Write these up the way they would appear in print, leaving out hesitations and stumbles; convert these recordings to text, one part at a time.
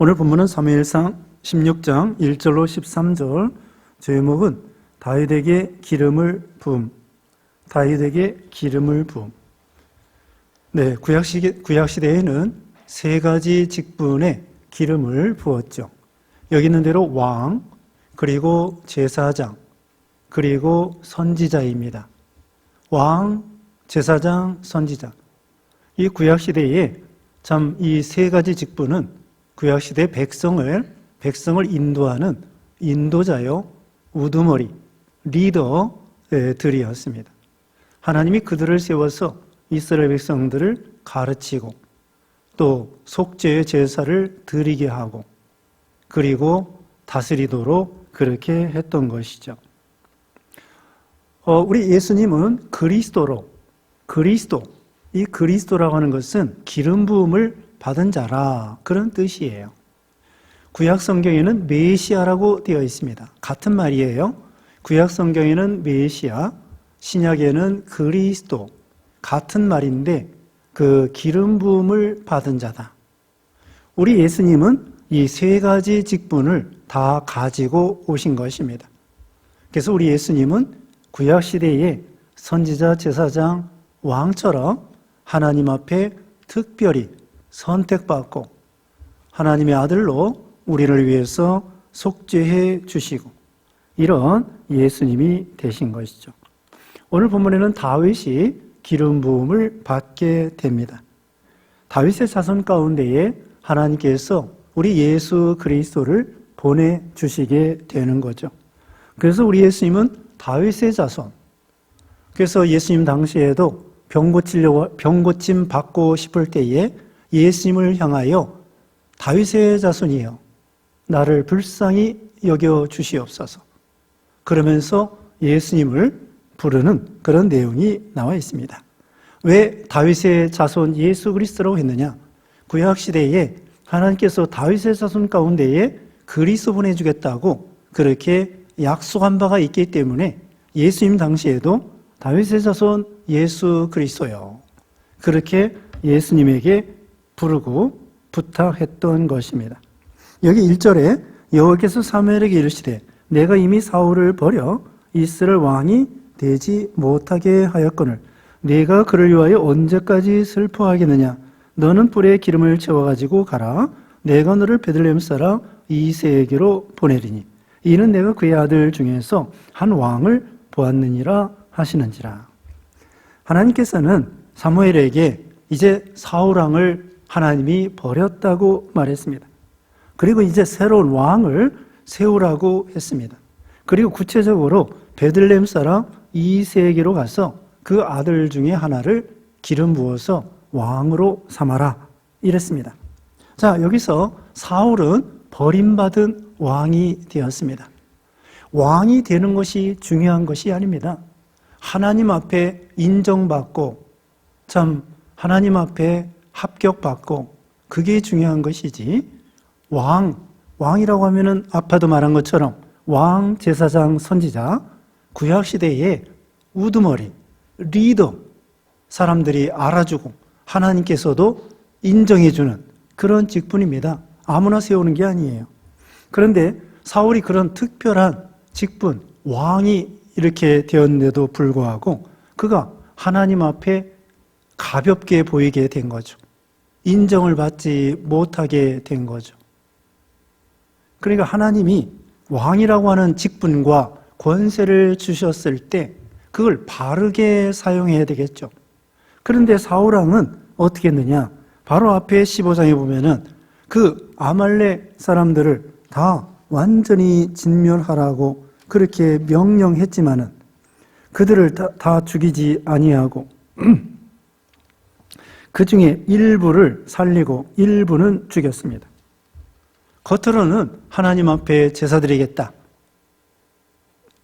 오늘 본문은 사무엘상 16장 1절로 13절, 제목은 다윗에게 기름을 부음. 다윗에게 기름을 부음. 네, 구약시대에는 세 가지 직분에 기름을 부었죠. 여기 있는 대로 왕, 그리고 제사장, 그리고 선지자입니다. 왕, 제사장, 선지자. 이 구약시대에 참 이 세 가지 직분은 구약시대 백성을 인도하는 인도자요, 우두머리, 리더들이었습니다. 하나님이 그들을 세워서 이스라엘 백성들을 가르치고 또 속죄의 제사를 드리게 하고 그리고 다스리도록 그렇게 했던 것이죠. 우리 예수님은 이 그리스도라고 하는 것은 기름 부음을 받은 자라, 그런 뜻이에요. 구약 성경에는 메시아라고 되어 있습니다. 같은 말이에요. 구약 성경에는 메시아, 신약에는 그리스도, 같은 말인데 그 기름 부음을 받은 자다. 우리 예수님은 이 세 가지 직분을 다 가지고 오신 것입니다. 그래서 우리 예수님은 구약 시대에 선지자, 제사장, 왕처럼 하나님 앞에 특별히 선택받고 하나님의 아들로 우리를 위해서 속죄해 주시고 이런 예수님이 되신 것이죠. 오늘 본문에는 다윗이 기름 부음을 받게 됩니다. 다윗의 자손 가운데에 하나님께서 우리 예수 그리스도를 보내주시게 되는 거죠. 그래서 우리 예수님은 다윗의 자손. 그래서 예수님 당시에도 병 고침 받고 싶을 때에 예수님을 향하여 다윗의 자손이여 나를 불쌍히 여겨 주시옵소서, 그러면서 예수님을 부르는 그런 내용이 나와 있습니다. 왜 다윗의 자손 예수 그리스도라고 했느냐? 구약시대에 하나님께서 다윗의 자손 가운데에 그리스도 보내주겠다고 그렇게 약속한 바가 있기 때문에 예수님 당시에도 다윗의 자손 예수 그리스도요, 그렇게 예수님에게 부르고 부탁했던 것입니다. 여기 1절에 여호와께서 사무엘에게 이르시되 내가 이미 사울을 버려 이스라엘 왕이 되지 못하게 하였거늘 내가 그를 위하여 언제까지 슬퍼하겠느냐? 너는 뿔에 기름을 채워가지고 가라. 내가 너를 베들레헴 사람 이새에게로 보내리니 이는 내가 그의 아들 중에서 한 왕을 보았느니라 하시는지라. 하나님께서는 사무엘에게 이제 사울 왕을 하나님이 버렸다고 말했습니다. 그리고 이제 새로운 왕을 세우라고 했습니다. 그리고 구체적으로 베들레헴 사람 이새에게로 가서 그 아들 중에 하나를 기름 부어서 왕으로 삼아라 이랬습니다. 자, 여기서 사울은 버림받은 왕이 되었습니다. 왕이 되는 것이 중요한 것이 아닙니다. 하나님 앞에 인정받고 참 하나님 앞에 합격받고 그게 중요한 것이지, 왕이라고 하면은 아까도 말한 것처럼 왕, 제사장, 선지자, 구약시대에 우두머리, 리더, 사람들이 알아주고 하나님께서도 인정해주는 그런 직분입니다. 아무나 세우는 게 아니에요. 그런데 사울이 그런 특별한 직분, 왕이 이렇게 되었는데도 불구하고 그가 하나님 앞에 가볍게 보이게 된 거죠. 인정을 받지 못하게 된 거죠. 그러니까 하나님이 왕이라고 하는 직분과 권세를 주셨을 때 그걸 바르게 사용해야 되겠죠. 그런데 사울왕은 어떻게 했느냐? 바로 앞에 15장에 보면은 그 아말렉 사람들을 다 완전히 진멸하라고 그렇게 명령했지만은 그들을 다 죽이지 아니하고 그 중에 일부를 살리고 일부는 죽였습니다. 겉으로는 하나님 앞에 제사 드리겠다,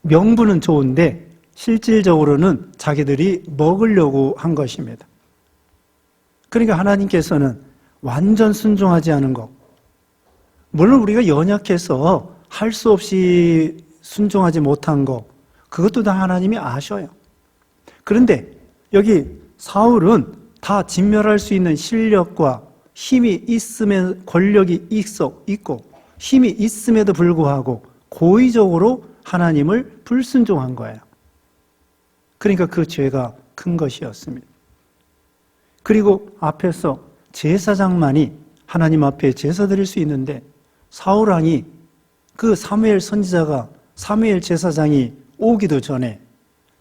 명분은 좋은데 실질적으로는 자기들이 먹으려고 한 것입니다. 그러니까 하나님께서는 완전 순종하지 않은 것, 물론 우리가 연약해서 할 수 없이 순종하지 못한 것, 그것도 다 하나님이 아셔요. 그런데 여기 사울은 다 진멸할 수 있는 실력과 힘이 있으면 권력이 있고 힘이 있음에도 불구하고 고의적으로 하나님을 불순종한 거예요. 그러니까 그 죄가 큰 것이었습니다. 그리고 앞에서 제사장만이 하나님 앞에 제사 드릴 수 있는데 사울 왕이 그 사무엘 선지자가 사무엘 제사장이 오기도 전에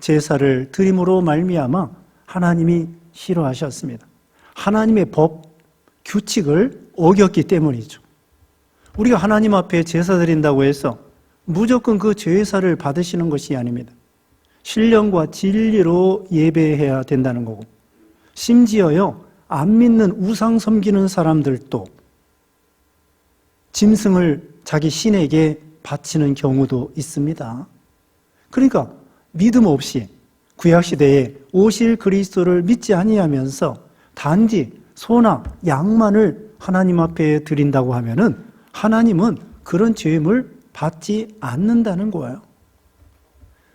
제사를 드림으로 말미암아 하나님이 싫어하셨습니다. 하나님의 법, 규칙을 어겼기 때문이죠. 우리가 하나님 앞에 제사 드린다고 해서 무조건 그 제사를 받으시는 것이 아닙니다. 신령과 진리로 예배해야 된다는 거고, 심지어요, 안 믿는 우상 섬기는 사람들도 짐승을 자기 신에게 바치는 경우도 있습니다. 그러니까 믿음 없이 구약시대에 오실 그리스도를 믿지 아니하면서 단지 소나 양만을 하나님 앞에 드린다고 하면은 하나님은 그런 죄임을 받지 않는다는 거예요.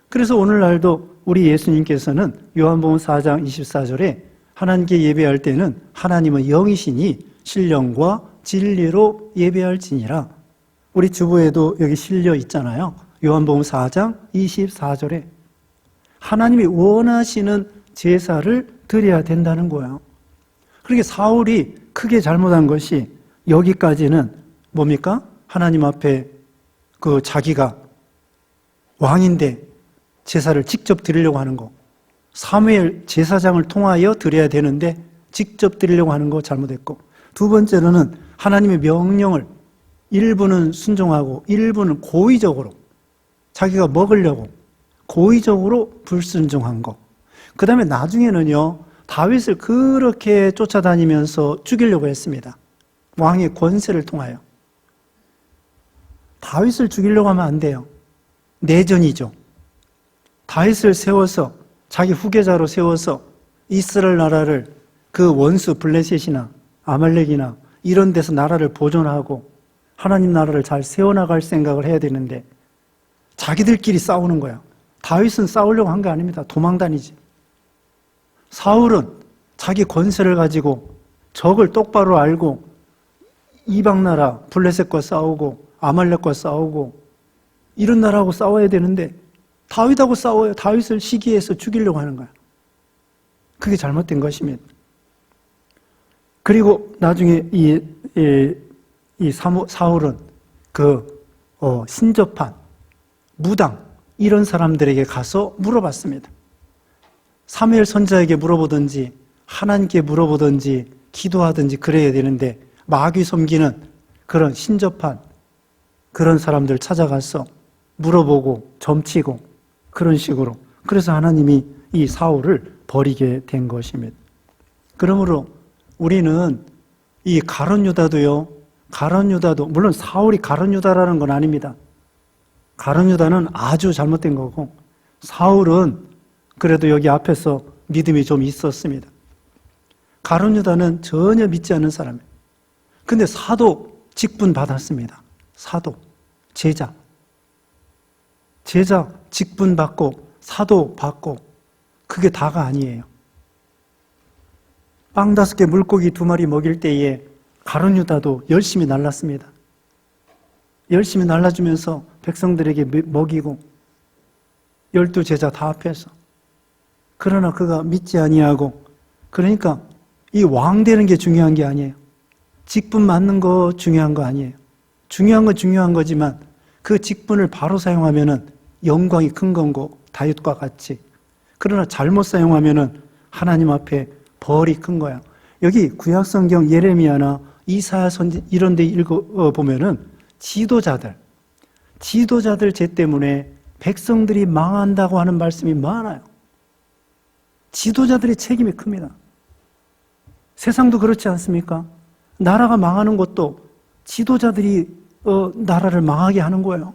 그래서 오늘날도 우리 예수님께서는 요한복음 4장 24절에 하나님께 예배할 때는 하나님은 영이시니 신령과 진리로 예배할지니라. 우리 주보에도 여기 실려 있잖아요. 요한복음 4장 24절에 하나님이 원하시는 제사를 드려야 된다는 거예요. 그러니까 사울이 크게 잘못한 것이 여기까지는 뭡니까? 하나님 앞에 그 자기가 왕인데 제사를 직접 드리려고 하는 거, 사무엘 제사장을 통하여 드려야 되는데 직접 드리려고 하는 거 잘못했고, 두 번째로는 하나님의 명령을 일부는 순종하고 일부는 고의적으로 자기가 먹으려고 고의적으로 불순종한 거. 그 다음에 나중에는요, 다윗을 그렇게 쫓아다니면서 죽이려고 했습니다. 왕의 권세를 통하여. 다윗을 죽이려고 하면 안 돼요. 내전이죠. 다윗을 세워서 자기 후계자로 세워서 이스라엘 나라를 그 원수 블레셋이나 아말렉이나 이런 데서 나라를 보존하고 하나님 나라를 잘 세워나갈 생각을 해야 되는데 자기들끼리 싸우는 거야. 다윗은 싸우려고 한 게 아닙니다. 도망다니지. 사울은 자기 권세를 가지고 적을 똑바로 알고 이방 나라 블레셋과 싸우고 아말렉과 싸우고 이런 나라하고 싸워야 되는데 다윗하고 싸워요. 다윗을 시기해서 죽이려고 하는 거야. 그게 잘못된 것입니다. 그리고 나중에 사울은 신접한 무당 이런 사람들에게 가서 물어봤습니다. 사무엘 선지자에게 물어보든지 하나님께 물어보든지 기도하든지 그래야 되는데 마귀 섬기는 그런 신접한 그런 사람들 찾아가서 물어보고 점치고 그런 식으로, 그래서 하나님이 이 사울을 버리게 된 것입니다. 그러므로 우리는 이 가룟 유다도요, 물론 사울이 가룟 유다라는 건 아닙니다. 가룟 유다는 아주 잘못된 거고 사울은 그래도 여기 앞에서 믿음이 좀 있었습니다. 가룟 유다는 전혀 믿지 않는 사람이에요. 근데 사도 직분 받았습니다. 사도, 제자 직분 받고 사도 받고 그게 다가 아니에요. 빵 5개 물고기 2마리 먹일 때에 가룟 유다도 열심히 날랐습니다. 열심히 날라주면서 백성들에게 먹이고 12제자 다 앞에서. 그러나 그가 믿지 아니하고, 그러니까 이 왕 되는 게 중요한 게 아니에요. 직분 맡는 거 중요한 거 아니에요. 중요한 건 중요한 거지만 그 직분을 바로 사용하면은 영광이 큰 건고 다윗과 같이. 그러나 잘못 사용하면은 하나님 앞에 벌이 큰 거야. 여기 구약성경 예레미야나 이사야 선지 이런 데 읽어보면은 지도자들 죄 때문에 백성들이 망한다고 하는 말씀이 많아요. 지도자들의 책임이 큽니다. 세상도 그렇지 않습니까? 나라가 망하는 것도 지도자들이 나라를 망하게 하는 거예요.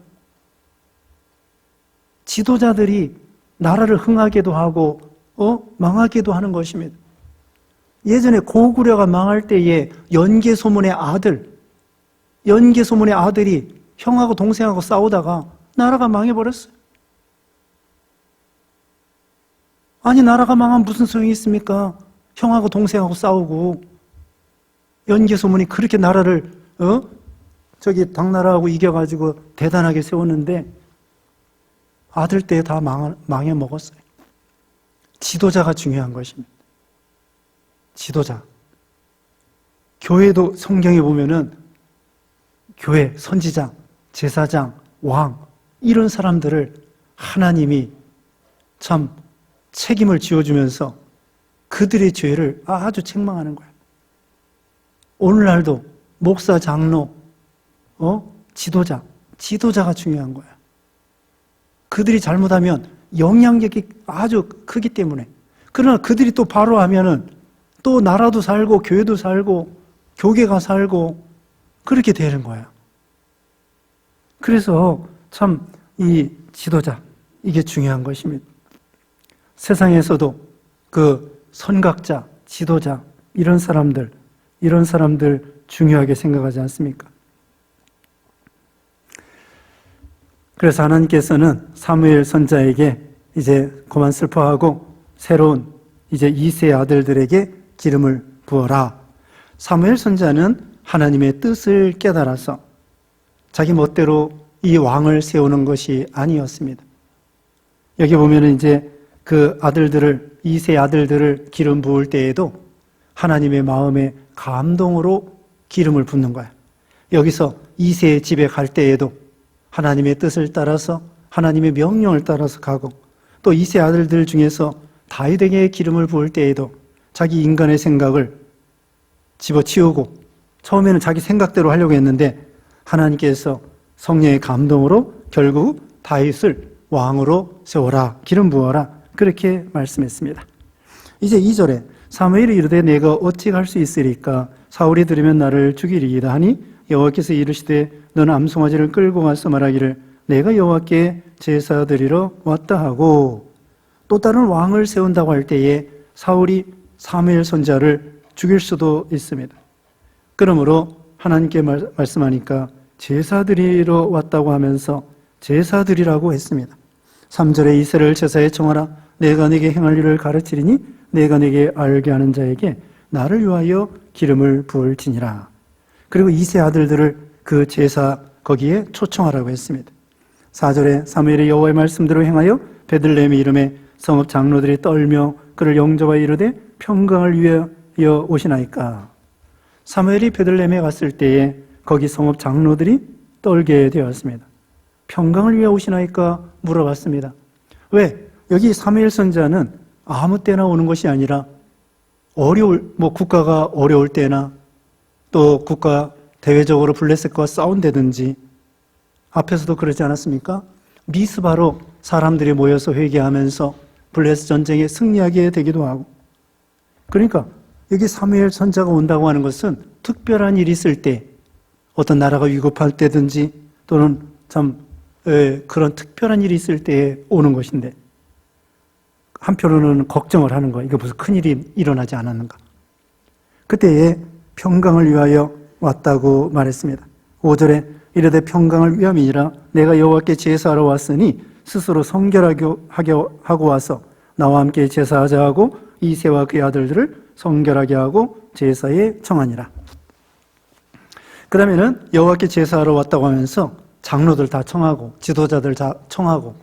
지도자들이 나라를 흥하게도 하고 망하게도 하는 것입니다. 예전에 고구려가 망할 때에 연개소문의 아들이 형하고 동생하고 싸우다가 나라가 망해버렸어요. 아니 나라가 망하면 무슨 소용이 있습니까? 형하고 동생하고 싸우고 연개 소문이 그렇게 나라를 저기 당나라하고 이겨가지고 대단하게 세웠는데 아들 때 다 망해 먹었어요. 지도자가 중요한 것입니다. 지도자. 교회도 성경에 보면은 교회, 선지장, 제사장, 왕 이런 사람들을 하나님이 참 책임을 지어주면서 그들의 죄를 아주 책망하는 거예요. 오늘날도 목사, 장로, 지도자가 중요한 거예요. 그들이 잘못하면 영향력이 아주 크기 때문에. 그러나 그들이 또 바로 하면은 또 나라도 살고 교회도 살고 교계가 살고 그렇게 되는 거예요. 그래서 참 이 지도자, 이게 중요한 것입니다. 세상에서도 그 선각자, 지도자 이런 사람들 중요하게 생각하지 않습니까? 그래서 하나님께서는 사무엘 선지자에게 이제 그만 슬퍼하고 새로운 이제 2세 아들들에게 기름을 부어라. 사무엘 선지자는 하나님의 뜻을 깨달아서 자기 멋대로 이 왕을 세우는 것이 아니었습니다. 여기 보면은 이제 그 아들들을 2세 아들들을 기름 부을 때에도 하나님의 마음에 감동으로 기름을 붓는 거야. 여기서 2세의 집에 갈 때에도 하나님의 뜻을 따라서 하나님의 명령을 따라서 가고 또 2세 아들들 중에서 다윗에게 기름을 부을 때에도 자기 인간의 생각을 집어치우고 처음에는 자기 생각대로 하려고 했는데 하나님께서 성령의 감동으로 결국 다윗을 왕으로 세워라, 기름 부어라 그렇게 말씀했습니다. 이제 2절에 사무엘이 이르되 내가 어찌 갈 수 있으리까 사울이 들으면 나를 죽이리이다 하니 여호와께서 이르시되 너는 암송아지를 끌고 가서 말하기를 내가 여호와께 제사 드리러 왔다 하고 또 다른 왕을 세운다고 할 때에 사울이 사무엘 선지자를 죽일 수도 있습니다. 그러므로 하나님께 말씀하니까 제사 드리러 왔다고 하면서 제사 드리라고 했습니다. 3절에 이새를 제사에 청하라 내가 네게 행할 일을 가르치리니 내가 네게 알게 하는 자에게 나를 위하여 기름을 부을지니라. 그리고 2세 아들들을 그 제사 거기에 초청하라고 했습니다. 4절에 사무엘이 여호와의 말씀대로 행하여 베들레헴의 이름에 성읍 장로들이 떨며 그를 영접하여 이르되 평강을 위하여 오시나이까. 사무엘이 베들레헴에 갔을 때에 거기 성읍 장로들이 떨게 되었습니다. 평강을 위해 오시나이까 물어봤습니다. 왜? 여기 사무엘 선지자는 아무 때나 오는 것이 아니라 국가가 어려울 때나 또 국가 대외적으로 블레셋과 싸운다든지 앞에서도 그러지 않았습니까? 미스바로 사람들이 모여서 회개하면서 블레셋 전쟁에 승리하게 되기도 하고 그러니까 여기 사무엘 선지자가 온다고 하는 것은 특별한 일이 있을 때 어떤 나라가 위급할 때든지 또는 그런 특별한 일이 있을 때에 오는 것인데 한편으로는 걱정을 하는 거예요. 이거 무슨 큰일이 일어나지 않았는가. 그때에 평강을 위하여 왔다고 말했습니다. 5절에 이르되 평강을 위함이니라 내가 여호와께 제사하러 왔으니 스스로 성결하고 와서 나와 함께 제사하자 하고 이새와 그의 아들들을 성결하게 하고 제사에 청하니라. 그 다음에는 여호와께 제사하러 왔다고 하면서 장로들 다 청하고 지도자들 다 청하고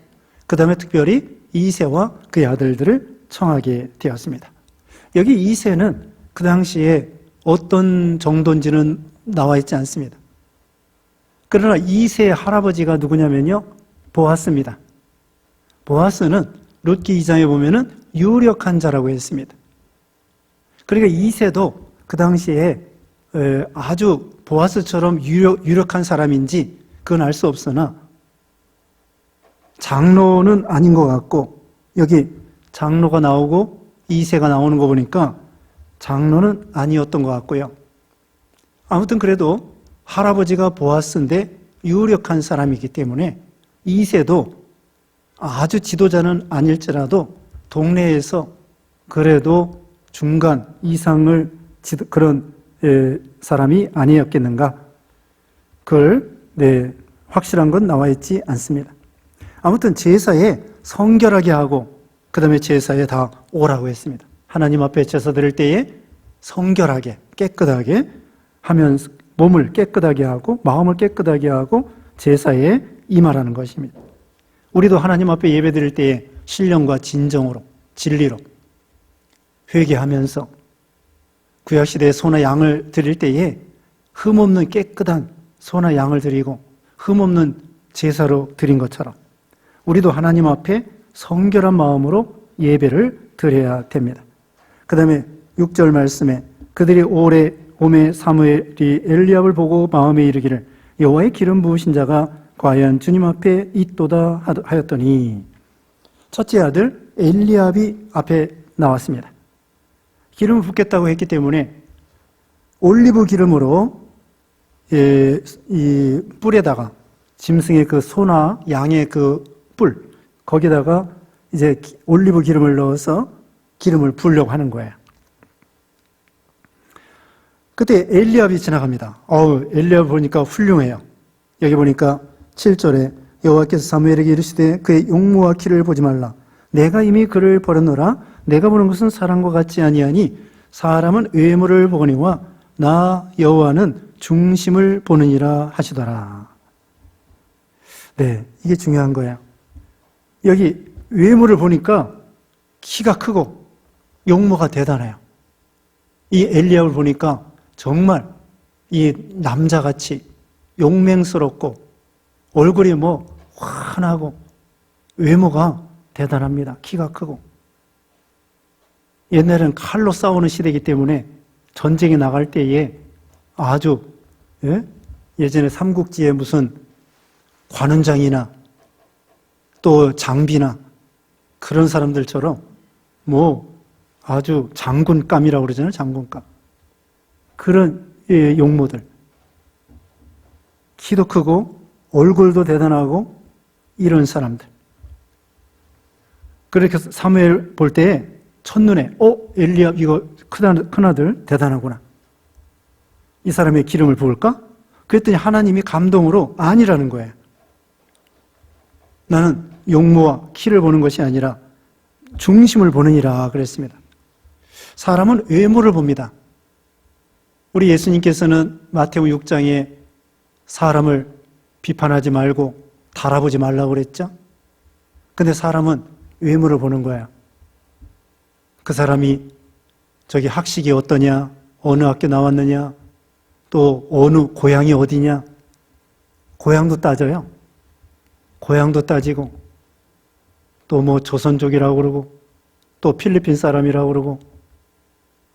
그 다음에 특별히 이새와 그의 아들들을 청하게 되었습니다. 여기 이새는 그 당시에 어떤 정도인지는 나와 있지 않습니다. 그러나 이새의 할아버지가 누구냐면요 보아스입니다. 보아스는 룻기 2장에 보면은 유력한 자라고 했습니다. 그러니까 이새도 그 당시에 아주 보아스처럼 유력한 사람인지 그건 알 수 없으나 장로는 아닌 것 같고 여기 장로가 나오고 이새가 나오는 거 보니까 장로는 아니었던 것 같고요. 아무튼 그래도 할아버지가 보아스인데 유력한 사람이기 때문에 이새도 아주 지도자는 아닐지라도 동네에서 그래도 중간 이상을 그런 사람이 아니었겠는가. 그걸 확실한 건 나와 있지 않습니다. 아무튼 제사에 성결하게 하고 그 다음에 제사에 다 오라고 했습니다. 하나님 앞에 제사 드릴 때에 성결하게 깨끗하게 하면서 몸을 깨끗하게 하고 마음을 깨끗하게 하고 제사에 임하라는 것입니다. 우리도 하나님 앞에 예배드릴 때에 신령과 진정으로 진리로 회개하면서 구약시대에 소나 양을 드릴 때에 흠없는 깨끗한 소나 양을 드리고 흠없는 제사로 드린 것처럼 우리도 하나님 앞에 성결한 마음으로 예배를 드려야 됩니다. 그 다음에 6절 말씀에 그들이 오매 사무엘이 엘리압을 보고 마음에 이르기를 여호와의 기름 부으신 자가 과연 주님 앞에 있도다 하였더니 첫째 아들 엘리압이 앞에 나왔습니다. 기름을 붓겠다고 했기 때문에 올리브 기름으로 이 뿔에다가 짐승의 그 소나 양의 그 뿔 거기다가 이제 올리브 기름을 넣어서 기름을 부으려고 하는 거예요. 그때 엘리압이 지나갑니다. 엘리압 보니까 훌륭해요. 여기 보니까 7절에 여호와께서 사무엘에게 이르시되 그의 용모와 키를 보지 말라. 내가 이미 그를 버렸노라. 내가 보는 것은 사람과 같지 아니하니 사람은 외모를 보거니와 나 여호와는 중심을 보느니라 하시더라. 네, 이게 중요한 거예요. 여기 외모를 보니까 키가 크고 용모가 대단해요. 이 엘리압을 보니까 정말 이 남자같이 용맹스럽고 얼굴이 환하고 외모가 대단합니다. 키가 크고. 옛날에는 칼로 싸우는 시대이기 때문에 전쟁에 나갈 때에 아주 예전에 삼국지에 무슨 관원장이나 또 장비나 그런 사람들처럼 아주 장군감이라고 그러잖아요. 장군감. 그런 용모들. 키도 크고 얼굴도 대단하고 이런 사람들. 그렇게 사무엘 볼 때에 첫눈에 엘리압 이거 큰아들 대단하구나. 이 사람의 기름을 부을까? 그랬더니 하나님이 감동으로 아니라는 거예요. 나는 용모와 키를 보는 것이 아니라 중심을 보느니라 그랬습니다. 사람은 외모를 봅니다. 우리 예수님께서는 마태오 6장에 사람을 비판하지 말고 달아보지 말라고 그랬죠? 근데 사람은 외모를 보는 거야. 그 사람이 저기 학식이 어떠냐, 어느 학교 나왔느냐, 또 어느 고향이 어디냐, 고향도 따져요. 고향도 따지고, 또 조선족이라고 그러고, 또 필리핀 사람이라고 그러고,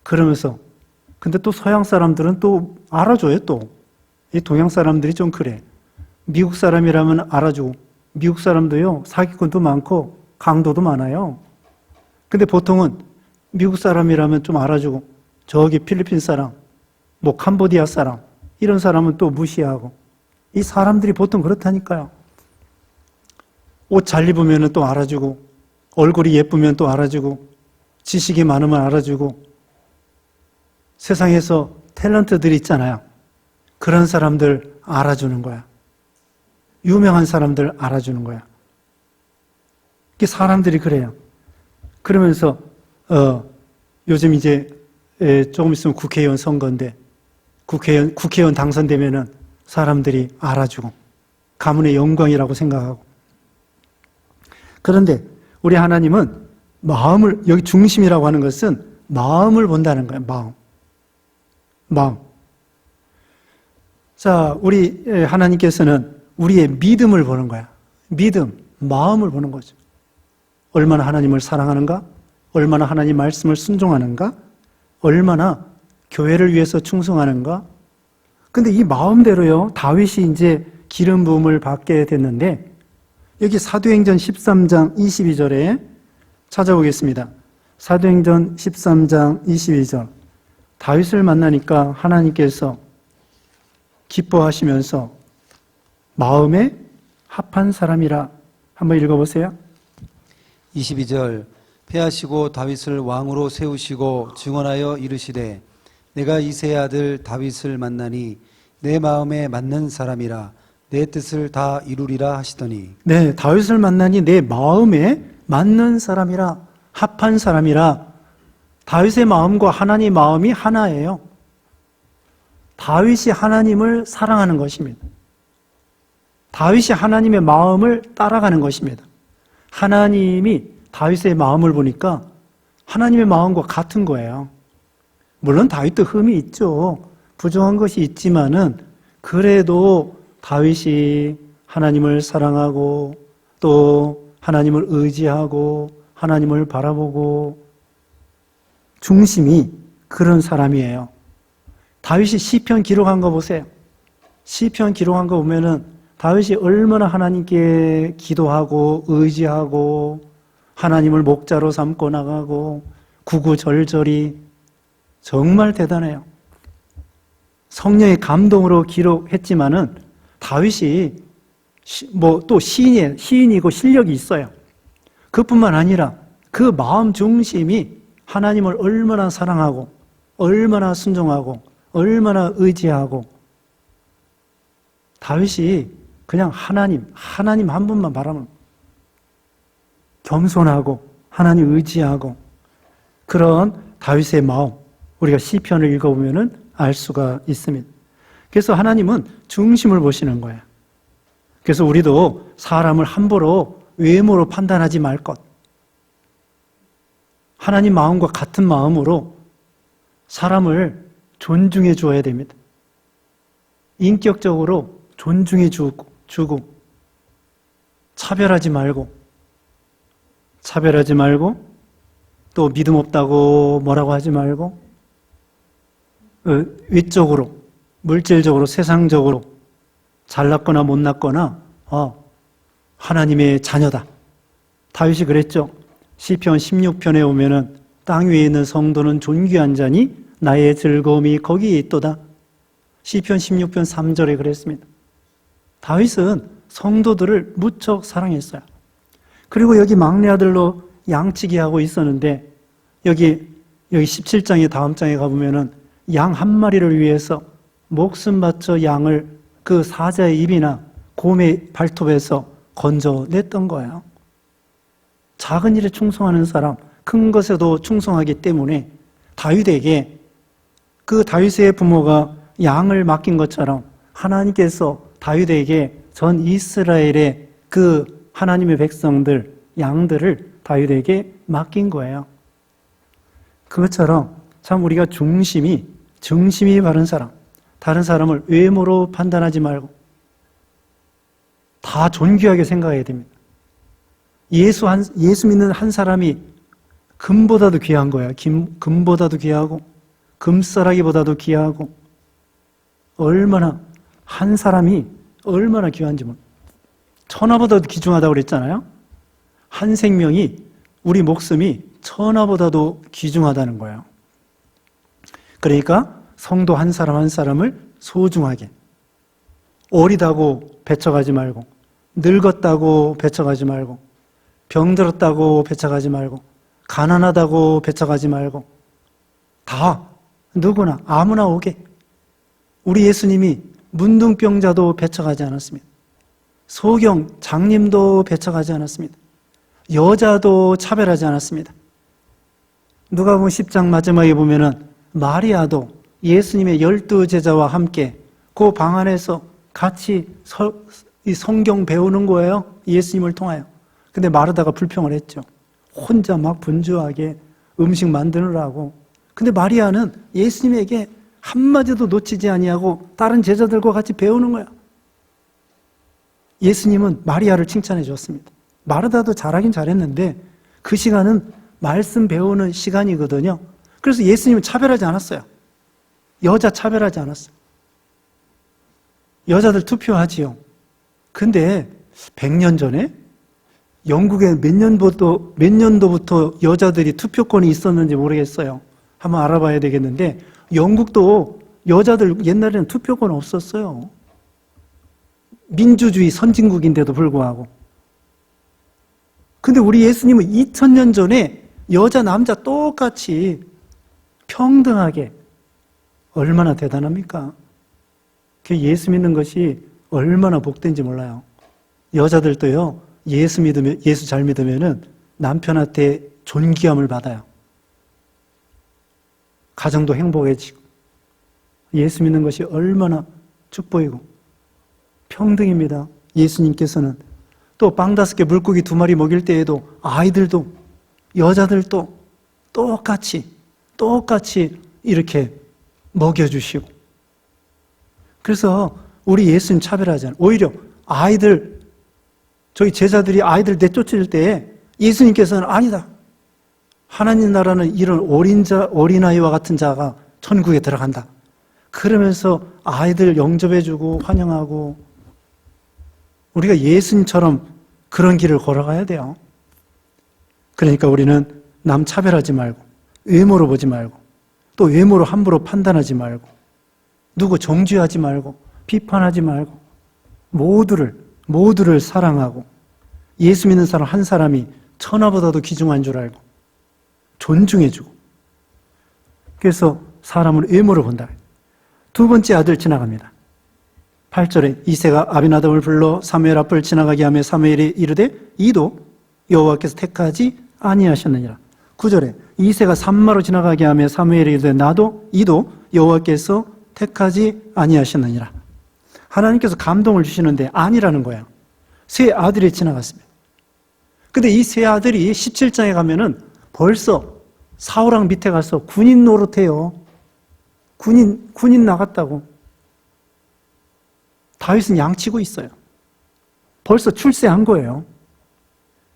그러면서, 근데 또 서양 사람들은 또 알아줘요, 또. 이 동양 사람들이 좀 그래. 미국 사람이라면 알아주고, 미국 사람도요, 사기꾼도 많고, 강도도 많아요. 근데 보통은 미국 사람이라면 좀 알아주고, 저기 필리핀 사람, 캄보디아 사람, 이런 사람은 또 무시하고, 이 사람들이 보통 그렇다니까요. 옷 잘 입으면 또 알아주고, 얼굴이 예쁘면 또 알아주고, 지식이 많으면 알아주고, 세상에서 탤런트들이 있잖아요. 그런 사람들 알아주는 거야. 유명한 사람들 알아주는 거야. 이게 사람들이 그래요. 그러면서 요즘 이제 조금 있으면 국회의원 선거인데 국회의원 당선되면은 사람들이 알아주고 가문의 영광이라고 생각하고. 그런데 우리 하나님은 마음을, 여기 중심이라고 하는 것은 마음을 본다는 거예요. 마음. 자, 우리 하나님께서는 우리의 믿음을 보는 거야. 믿음, 마음을 보는 거죠. 얼마나 하나님을 사랑하는가? 얼마나 하나님 말씀을 순종하는가? 얼마나 교회를 위해서 충성하는가? 근데 이 마음대로요, 다윗이 이제 기름 부음을 받게 됐는데, 여기 사도행전 13장 22절에 찾아보겠습니다. 사도행전 13장 22절. 다윗을 만나니까 하나님께서 기뻐하시면서 마음에 합한 사람이라. 한번 읽어보세요. 22절. 패하시고 다윗을 왕으로 세우시고 증언하여 이르시되 내가 이새의 아들 다윗을 만나니 내 마음에 맞는 사람이라 내 뜻을 다 이루리라 하시더니. 네, 다윗을 만나니 내 마음에 맞는 사람이라, 합한 사람이라. 다윗의 마음과 하나님의 마음이 하나예요. 다윗이 하나님을 사랑하는 것입니다. 다윗이 하나님의 마음을 따라가는 것입니다. 하나님이 다윗의 마음을 보니까 하나님의 마음과 같은 거예요. 물론 다윗도 흠이 있죠. 부정한 것이 있지만은 그래도 다윗이 하나님을 사랑하고 또 하나님을 의지하고 하나님을 바라보고 중심이 그런 사람이에요. 다윗이 시편 기록한 거 보세요. 시편 기록한 거 보면은 다윗이 얼마나 하나님께 기도하고 의지하고 하나님을 목자로 삼고 나가고 구구절절히 정말 대단해요. 성령의 감동으로 기록했지만은 다윗이 또 시인이고 실력이 있어요. 그뿐만 아니라 그 마음 중심이 하나님을 얼마나 사랑하고 얼마나 순종하고 얼마나 의지하고 다윗이 그냥 하나님 한 분만 바라면 겸손하고 하나님 의지하고 그런 다윗의 마음 우리가 시편을 읽어보면 알 수가 있습니다. 그래서 하나님은 중심을 보시는 거예요. 그래서 우리도 사람을 함부로 외모로 판단하지 말 것. 하나님 마음과 같은 마음으로 사람을 존중해 주어야 됩니다. 인격적으로 존중해 주고 차별하지 말고 또 믿음 없다고 뭐라고 하지 말고 외적으로 물질적으로 세상적으로 잘났거나 못났거나 하나님의 자녀다. 다윗이 그랬죠. 시편 16편에 오면은 땅 위에 있는 성도는 존귀한 자니 나의 즐거움이 거기에 있도다. 시편 16편 3절에 그랬습니다. 다윗은 성도들을 무척 사랑했어요. 그리고 여기 막내 아들로 양치기 하고 있었는데 여기 17장의 다음 장에 가보면은 양 한 마리를 위해서 목숨 바쳐 양을 그 사자의 입이나 곰의 발톱에서 건져냈던 거예요. 작은 일에 충성하는 사람, 큰 것에도 충성하기 때문에 다윗에게 그 다윗의 부모가 양을 맡긴 것처럼 하나님께서 다윗에게 전 이스라엘의 그 하나님의 백성들, 양들을 다윗에게 맡긴 거예요. 그것처럼 참 우리가 중심이 바른 사람, 다른 사람을 외모로 판단하지 말고 다 존귀하게 생각해야 됩니다. 예수 믿는 한 사람이 금보다도 귀한 거야. 금보다도 귀하고 금싸라기보다도 귀하고 얼마나 한 사람이 얼마나 귀한지 천하보다도 귀중하다고 그랬잖아요. 한 생명이 우리 목숨이 천하보다도 귀중하다는 거예요. 그러니까 성도 한 사람 한 사람을 소중하게 어리다고 배척하지 말고 늙었다고 배척하지 말고 병들었다고 배척하지 말고 가난하다고 배척하지 말고 다 누구나 아무나 오게. 우리 예수님이 문둥병자도 배척하지 않았습니다. 소경 장님도 배척하지 않았습니다. 여자도 차별하지 않았습니다. 누가복음 10장 마지막에 보면은 마리아도 예수님의 12제자와 함께 그 방 안에서 같이 이 성경 배우는 거예요. 예수님을 통하여. 근데 마르다가 불평을 했죠. 혼자 막 분주하게 음식 만드느라고. 근데 마리아는 예수님에게 한마디도 놓치지 아니하고 다른 제자들과 같이 배우는 거야. 예수님은 마리아를 칭찬해 주었습니다. 마르다도 잘하긴 잘했는데 그 시간은 말씀 배우는 시간이거든요. 그래서 예수님은 차별하지 않았어요. 여자 차별하지 않았어요. 여자들 투표하지요. 근데 100년 전에 영국에 몇 년도부터 여자들이 투표권이 있었는지 모르겠어요. 한번 알아봐야 되겠는데 영국도 여자들 옛날에는 투표권 없었어요. 민주주의 선진국인데도 불구하고. 근데 우리 예수님은 2000년 전에 여자 남자 똑같이 평등하게 얼마나 대단합니까? 그 예수 믿는 것이 얼마나 복된지 몰라요. 여자들도요. 예수 잘 믿으면은 남편한테 존귀함을 받아요. 가정도 행복해지고 예수 믿는 것이 얼마나 축복이고 평등입니다. 예수님께서는 또 빵 5개 물고기 2마리 먹일 때에도 아이들도 여자들도 똑같이 이렇게 먹여주시고, 그래서 우리 예수님 차별하잖아요. 오히려 아이들, 저희 제자들이 아이들 내쫓을 때 예수님께서는 아니다, 하나님 나라는 이런 어린아이와 같은 자가 천국에 들어간다, 그러면서 아이들 영접해주고 환영하고, 우리가 예수님처럼 그런 길을 걸어가야 돼요. 그러니까 우리는 남 차별하지 말고, 외모로 보지 말고, 또 외모로 함부로 판단하지 말고, 누구 정죄하지 말고, 비판하지 말고, 모두를 사랑하고, 예수 믿는 사람 한 사람이 천하보다도 귀중한 줄 알고 존중해주고, 그래서 사람을 외모로 본다. 2번째 아들 지나갑니다. 8절에 이새가 아비나답을 불러 사무엘 앞을 지나가게 하며 사무엘이 이르되 이도 여호와께서 택하지 아니하셨느니라. 9절에 이새가 산마로 지나가게 하며 사무엘이 이르되 이도 여호와께서 택하지 아니하셨느니라. 하나님께서 감동을 주시는데 아니라는 거예요. 세 아들이 지나갔습니다. 근데 이 세 아들이 17장에 가면은 벌써 사울왕 밑에 가서 군인 노릇해요. 군인 나갔다고. 다윗은 양치고 있어요. 벌써 출세한 거예요.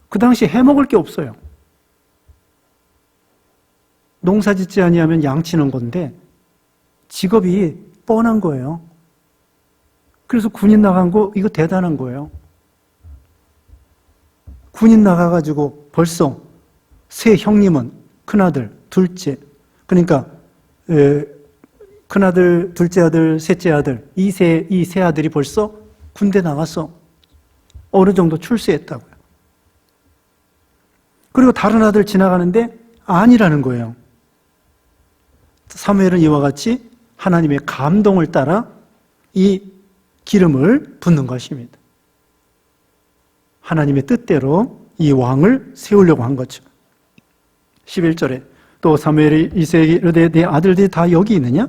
그 당시 해먹을 게 없어요. 농사 짓지 아니하면 양치는 건데 직업이 뻔한 거예요. 그래서 군인 나간 거, 이거 대단한 거예요. 군인 나가가지고 벌써 세 형님은 큰아들, 둘째, 그러니까 큰아들, 둘째 아들, 셋째 아들, 이 세 아들이 벌써 군대 나가서 어느 정도 출세했다고요. 그리고 다른 아들 지나가는데 아니라는 거예요. 사무엘은 이와 같이 하나님의 감동을 따라 이 기름을 붓는 것입니다. 하나님의 뜻대로 이 왕을 세우려고 한 거죠. 11절에 또 사무엘이 이새에게 이르되 내 아들들이 다 여기 있느냐?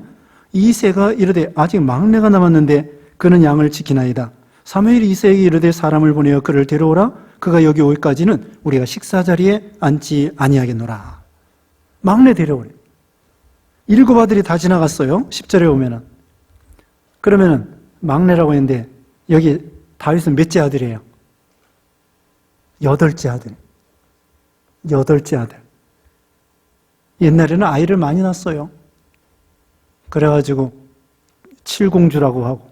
이새가 이르되 아직 막내가 남았는데 그는 양을 지키나이다. 사무엘이 이새에게 이르되 사람을 보내어 그를 데려오라. 그가 여기 오기까지는 우리가 식사 자리에 앉지 아니하겠노라. 막내 데려오래. 7 아들이 다 지나갔어요. 10절에 오면은. 그러면은 막내라고 했는데 여기 다윗은 몇째 아들이에요? 8째 아들. 8째 아들. 옛날에는 아이를 많이 낳았어요. 그래가지고 칠공주라고 하고,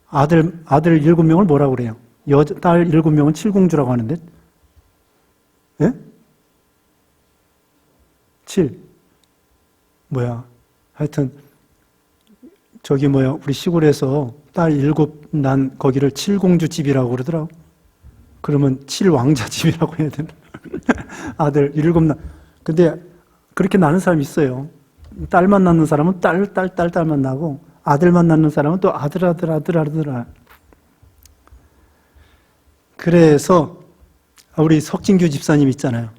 아들 7명을 뭐라고 그래요? 딸 7명은 칠공주라고 하는데, 예? 7. 하여튼, 우리 시골에서 딸 7 난 거기를 칠공주 집이라고 그러더라고. 그러면 칠왕자 집이라고 해야 되나? 아들 7 근데 그렇게 낳는 사람이 있어요. 딸만 낳는 사람은 딸만 낳고, 아들만 낳는 사람은 또 아들. 그래서 우리 석진규 집사님 있잖아요.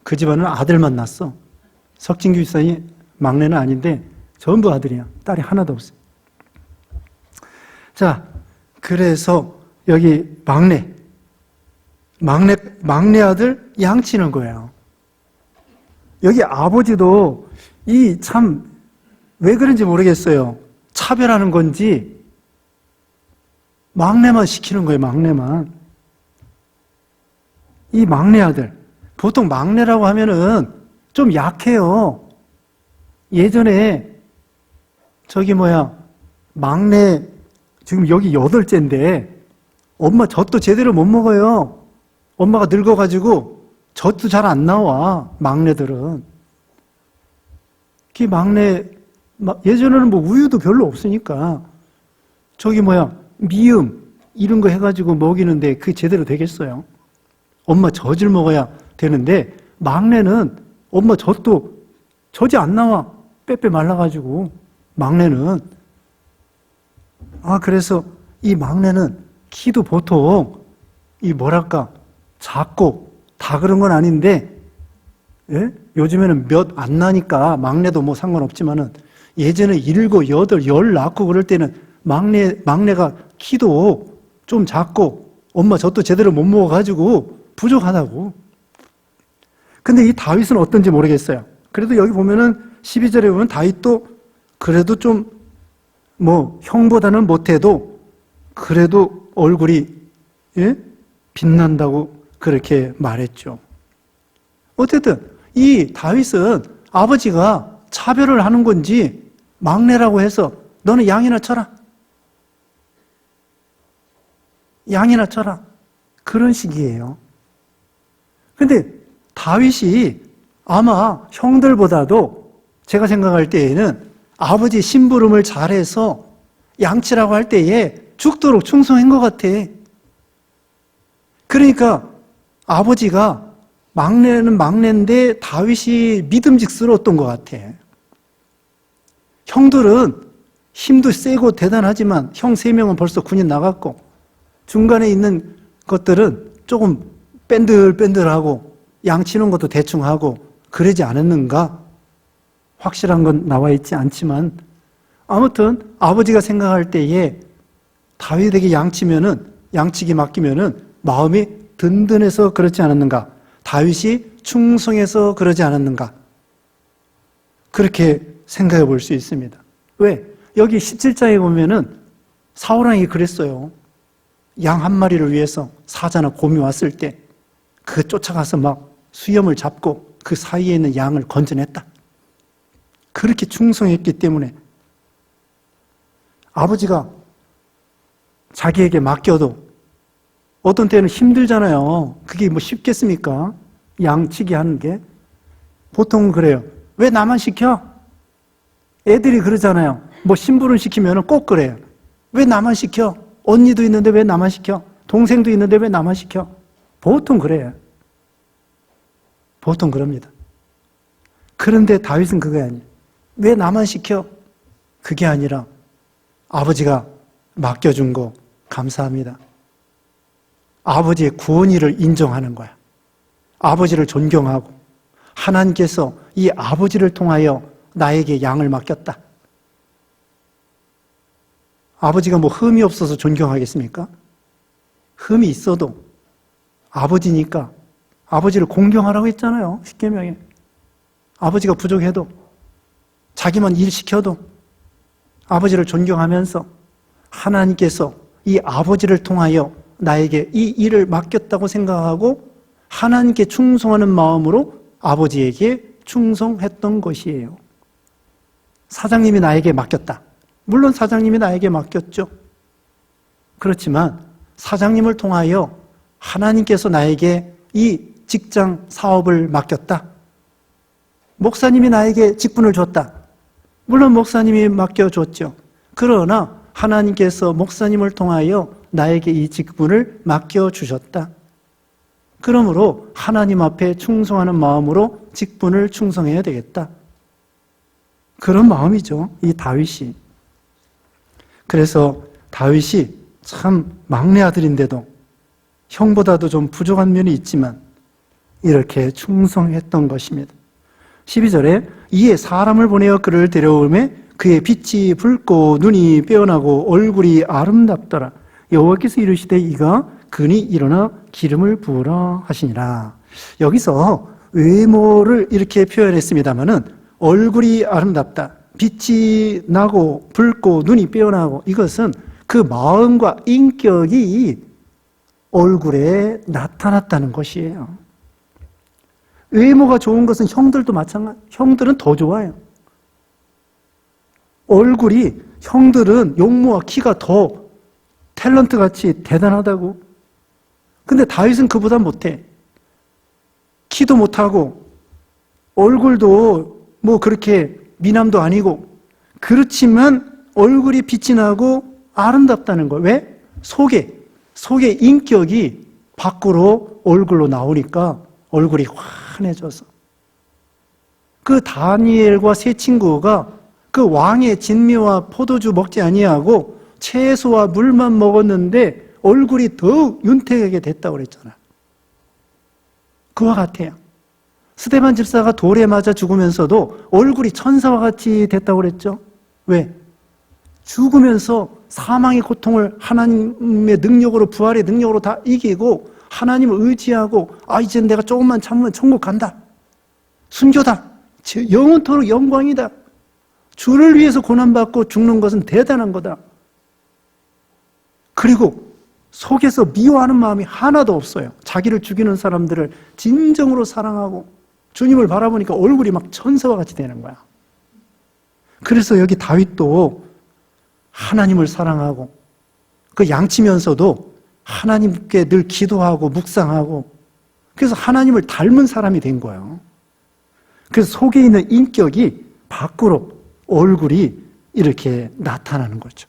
그 집안은 아들만 낳았어. 석진규 집사님 막내는 아닌데 전부 아들이야. 딸이 하나도 없어요. 자, 그래서 여기 막내 아들 양치는 거예요. 여기 아버지도 왜 그런지 모르겠어요. 차별하는 건지 막내만 시키는 거예요. 막내만. 이 막내 아들, 보통 막내라고 하면은 좀 약해요. 예전에 막내 지금 여기 8째인데 엄마 젖도 제대로 못 먹어요. 엄마가 늙어가지고 젖도 잘 안 나와. 막내들은. 막내, 예전에는 우유도 별로 없으니까 미음 이런 거 해가지고 먹이는데 그게 제대로 되겠어요? 엄마 젖을 먹어야 되는데 막내는 엄마 젖이 안 나와. 빼빼 말라가지고 막내는. 그래서 이 막내는 키도 보통 작고 다 그런 건 아닌데, 예? 요즘에는 몇 안 나니까 막내도 상관없지만은 예전에 7, 8, 10 낳고 그럴 때는 막내가 키도 좀 작고 엄마 젖도 제대로 못 먹어가지고 부족하다고. 근데 이 다윗은 어떤지 모르겠어요. 그래도 여기 보면은 12절에 보면 다윗도 그래도 좀 형보다는 못해도 그래도 얼굴이 빛난다고 그렇게 말했죠. 어쨌든 이 다윗은 아버지가 차별을 하는 건지 막내라고 해서 너는 양이나 쳐라. 양이나 쳐라. 그런 식이에요. 근데 다윗이 아마 형들보다도 제가 생각할 때에는 아버지 심부름을 잘해서 양치라고 할 때에 죽도록 충성한 것 같아. 그러니까 아버지가 막내는 막내인데 다윗이 믿음직스러웠던 것 같아. 형들은 힘도 세고 대단하지만 형 3명은 벌써 군인 나갔고 중간에 있는 것들은 조금 뺀들뺀들하고 양치는 것도 대충 하고 그러지 않았는가? 확실한 건 나와 있지 않지만 아무튼 아버지가 생각할 때에 다윗에게 양치기 맡기면은 마음이 든든해서 그렇지 않았는가? 다윗이 충성해서 그러지 않았는가? 그렇게 생각해 볼 수 있습니다. 왜? 여기 17장에 보면은 사울왕이 그랬어요. 양 한 마리를 위해서 사자나 곰이 왔을 때 그 쫓아가서 막 수염을 잡고 그 사이에 있는 양을 건져냈다. 그렇게 충성했기 때문에 아버지가 자기에게 맡겨도 어떤 때는 힘들잖아요. 그게 쉽겠습니까? 양치기 하는 게. 보통은 그래요. 왜 나만 시켜? 애들이 그러잖아요. 심부름 시키면 꼭 그래요. 왜 나만 시켜? 언니도 있는데 왜 나만 시켜? 동생도 있는데 왜 나만 시켜? 보통 그래요. 보통 그럽니다. 그런데 다윗은 그게 아니에요. 왜 나만 시켜? 그게 아니라 아버지가 맡겨준 거 감사합니다. 아버지의 구원의를 인정하는 거야. 아버지를 존경하고 하나님께서 이 아버지를 통하여 나에게 양을 맡겼다. 아버지가 흠이 없어서 존경하겠습니까? 흠이 있어도 아버지니까 아버지를 공경하라고 했잖아요. 십계명에. 아버지가 부족해도 자기만 일 시켜도 아버지를 존경하면서 하나님께서 이 아버지를 통하여 나에게 이 일을 맡겼다고 생각하고 하나님께 충성하는 마음으로 아버지에게 충성했던 것이에요. 사장님이 나에게 맡겼다. 물론 사장님이 나에게 맡겼죠. 그렇지만 사장님을 통하여 하나님께서 나에게 이 직장 사업을 맡겼다. 목사님이 나에게 직분을 줬다. 물론 목사님이 맡겨줬죠. 그러나 하나님께서 목사님을 통하여 나에게 이 직분을 맡겨주셨다. 그러므로 하나님 앞에 충성하는 마음으로 직분을 충성해야 되겠다. 그런 마음이죠, 이 다윗이. 그래서 다윗이 참 막내 아들인데도 형보다도 좀 부족한 면이 있지만 이렇게 충성했던 것입니다. 12절에 이에 사람을 보내어 그를 데려오매 그의 빛이 붉고 눈이 빼어나고 얼굴이 아름답더라. 여호와께서 이르시되 이가 그니 일어나 기름을 부으라 하시니라. 여기서 외모를 이렇게 표현했습니다마는 얼굴이 아름답다, 빛이 나고 붉고 눈이 빼어나고, 이것은 그 마음과 인격이 얼굴에 나타났다는 것이에요. 외모가 좋은 것은 형들도 마찬가지. 형들은 더 좋아요. 얼굴이, 형들은 용모와 키가 더 탤런트 같이 대단하다고. 근데 다윗은 그보다 못해. 키도 못하고 얼굴도 그렇게 미남도 아니고, 그렇지만 얼굴이 빛이 나고 아름답다는 거예요. 왜? 속에 인격이 밖으로 얼굴로 나오니까 얼굴이 환해져서. 그 다니엘과 세 친구가 그 왕의 진미와 포도주 먹지 아니하고 채소와 물만 먹었는데 얼굴이 더욱 윤택하게 됐다고 그랬잖아. 그와 같아요. 스데반 집사가 돌에 맞아 죽으면서도 얼굴이 천사와 같이 됐다고 그랬죠. 왜? 죽으면서 사망의 고통을 하나님의 능력으로, 부활의 능력으로 다 이기고 하나님을 의지하고, 이제 내가 조금만 참으면 천국 간다. 순교다. 영원토록 영광이다. 주를 위해서 고난받고 죽는 것은 대단한 거다. 그리고 속에서 미워하는 마음이 하나도 없어요. 자기를 죽이는 사람들을 진정으로 사랑하고 주님을 바라보니까 얼굴이 막 천사와 같이 되는 거야. 그래서 여기 다윗도 하나님을 사랑하고 그 양치면서도 하나님께 늘 기도하고 묵상하고, 그래서 하나님을 닮은 사람이 된 거예요. 그래서 속에 있는 인격이 밖으로, 얼굴이 이렇게 나타나는 거죠.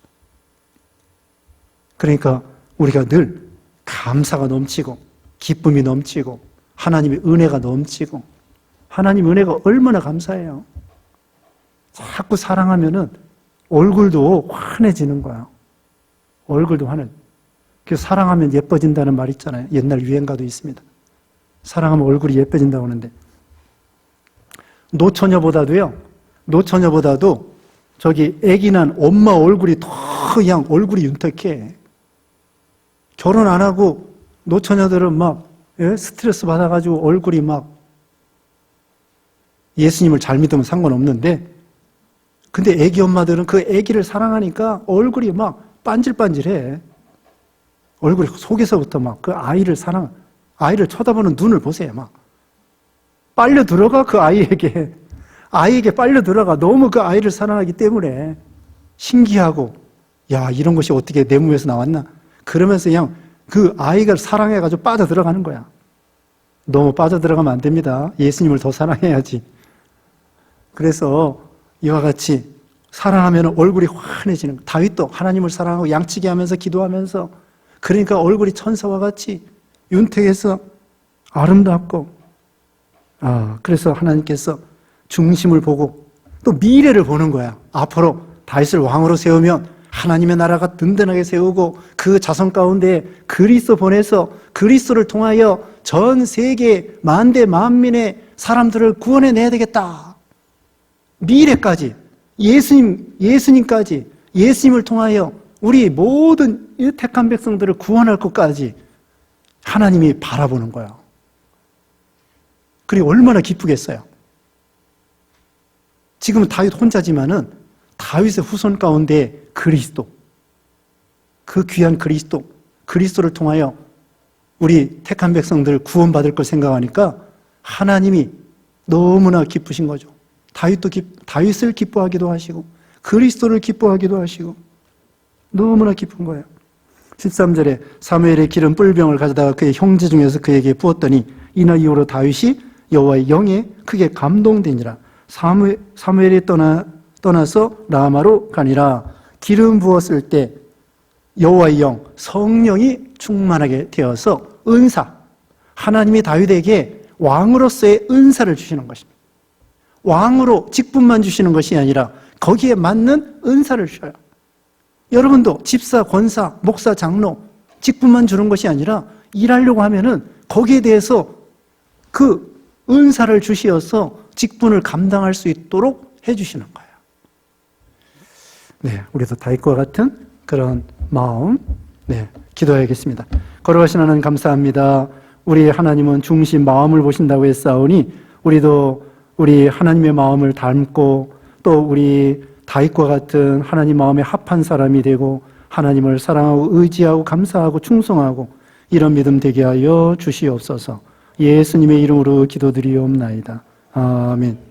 그러니까 우리가 늘 감사가 넘치고 기쁨이 넘치고 하나님의 은혜가 넘치고, 하나님 은혜가 얼마나 감사해요. 자꾸 사랑하면은 얼굴도 환해지는 거야. 얼굴도 환해. 그래서 사랑하면 예뻐진다는 말 있잖아요. 옛날 유행가도 있습니다. 사랑하면 얼굴이 예뻐진다고 하는데, 노처녀보다도 저기 아기 난 엄마 얼굴이 더 그냥 얼굴이 윤택해. 결혼 안 하고 노처녀들은 막 스트레스 받아가지고 얼굴이 막, 예수님을 잘 믿으면 상관없는데, 근데 아기 엄마들은 그 아기를 사랑하니까 얼굴이 막 반질반질해. 얼굴이 속에서부터 막 그 아이를 쳐다보는 눈을 보세요. 막 빨려 들어가, 그 아이에게 빨려 들어가. 너무 그 아이를 사랑하기 때문에 신기하고, 야, 이런 것이 어떻게 내 몸에서 나왔나? 그러면서 그냥 그 아이가 사랑해가지고 빠져 들어가는 거야. 너무 빠져 들어가면 안 됩니다. 예수님을 더 사랑해야지. 그래서 이와 같이 사랑하면 얼굴이 환해지는 거야. 다윗도 하나님을 사랑하고 양치기 하면서 기도하면서, 그러니까 얼굴이 천사와 같이 윤택해서 아름답고, 그래서 하나님께서 중심을 보고 또 미래를 보는 거야. 앞으로 다윗을 왕으로 세우면 하나님의 나라가 든든하게 세우고 그 자손 가운데 그리스도 보내서 그리스도를 통하여 전 세계 만대 만민의 사람들을 구원해내야 되겠다. 미래까지, 예수님까지, 예수님을 통하여 우리 모든 택한 백성들을 구원할 것까지 하나님이 바라보는 거예요. 그리고 얼마나 기쁘겠어요. 지금은 다윗 혼자지만은 다윗의 후손 가운데 그리스도, 그 귀한 그리스도를 통하여 우리 택한 백성들 구원받을 걸 생각하니까 하나님이 너무나 기쁘신 거죠. 다윗을 기뻐하기도 하시고 그리스도를 기뻐하기도 하시고 너무나 기쁜 거예요. 13절에 사무엘의 기름 뿔병을 가져다가 그의 형제 중에서 그에게 부었더니 이날 이후로 다윗이 여호와의 영에 크게 감동되니라. 사무엘이 떠나서 라마로 가니라. 기름 부었을 때 여호와의 영, 성령이 충만하게 되어서 은사, 하나님이 다윗에게 왕으로서의 은사를 주시는 것입니다. 왕으로 직분만 주시는 것이 아니라 거기에 맞는 은사를 주셔요. 여러분도 집사, 권사, 목사, 장로 직분만 주는 것이 아니라 일하려고 하면은 거기에 대해서 그 은사를 주시어서 직분을 감당할 수 있도록 해주시는 거예요. 네, 우리도 다윗과 같은 그런 마음, 기도해야겠습니다. 걸어가신 하나님 감사합니다. 우리 하나님은 중심 마음을 보신다고 했사오니 우리도 우리 하나님의 마음을 닮고 또 우리 다윗과 같은 하나님 마음에 합한 사람이 되고 하나님을 사랑하고 의지하고 감사하고 충성하고 이런 믿음 되게 하여 주시옵소서. 예수님의 이름으로 기도드리옵나이다. 아멘.